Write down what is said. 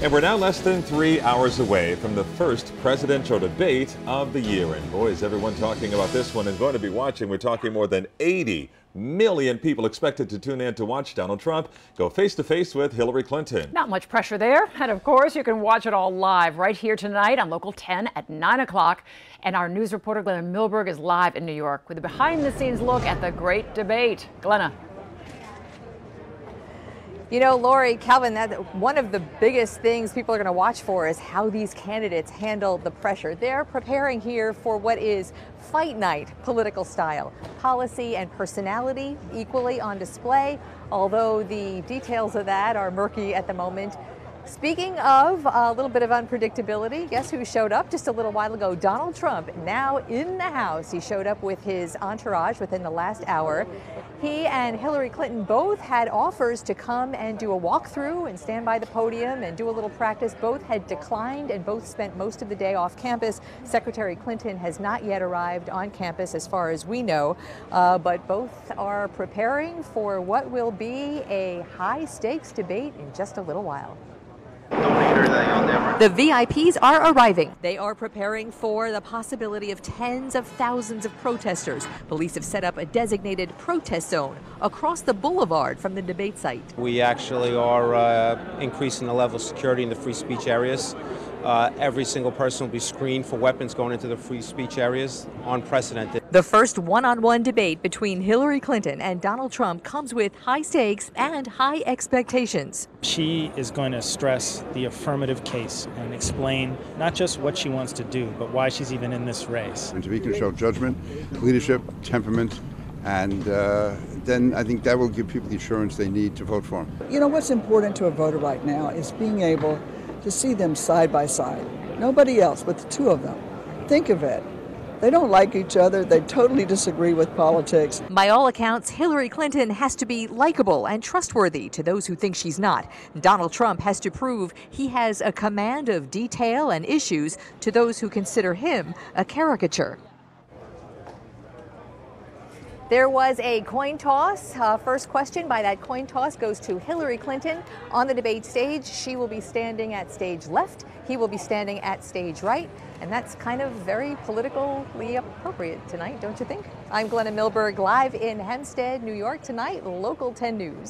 And we're now less than 3 hours away from the first presidential debate of the year. And boy, is everyone talking about this one and going to be watching. We're talking more than 80 million people expected to tune in to watch Donald Trump go face-to-face with Hillary Clinton. Not much pressure there. And of course, you can watch it all live right here tonight on Local 10 at 9 o'clock. And our news reporter, Glenna Milberg, is live in New York with a behind-the-scenes look at the great debate. Glenna. You know, Lori, Calvin, one of the biggest things people are going to watch for is how these candidates handle the pressure. They're preparing here for what is fight night political style. Policy and personality equally on display, although the details of that are murky at the moment. Speaking of a little bit of unpredictability, guess who showed up just a little while ago? Donald Trump, now in the House. He showed up with his entourage within the last hour. He and Hillary Clinton both had offers to come and do a walkthrough and stand by the podium and do a little practice. Both had declined and both spent most of the day off campus. Secretary Clinton has not yet arrived on campus as far as we know, but both are preparing for what will be a high-stakes debate in just a little while. The VIPs are arriving. They are preparing for the possibility of tens of thousands of protesters. Police have set up a designated protest zone across the boulevard from the debate site. We actually are increasing the level of security in the free speech areas. Every single person will be screened for weapons going into the free speech areas. Unprecedented. The first one-on-one debate between Hillary Clinton and Donald Trump comes with high stakes and high expectations. She is going to stress the affirmative case and explain not just what she wants to do, but why she's even in this race. And to can show judgment, leadership, temperament, and then I think that will give people the assurance they need to vote for him. You know, what's important to a voter right now is being able to see them side by side. Nobody else but the two of them. Think of it. They don't like each other. They totally disagree with politics. By all accounts, Hillary Clinton has to be likable and trustworthy to those who think she's not. Donald Trump has to prove he has a command of detail and issues to those who consider him a caricature. There was a coin toss. First question by that coin toss goes to Hillary Clinton on the debate stage. She will be standing at stage left. He will be standing at stage right. And that's kind of very politically appropriate tonight, don't you think? I'm Glenna Milberg, live in Hempstead, New York tonight, Local 10 News.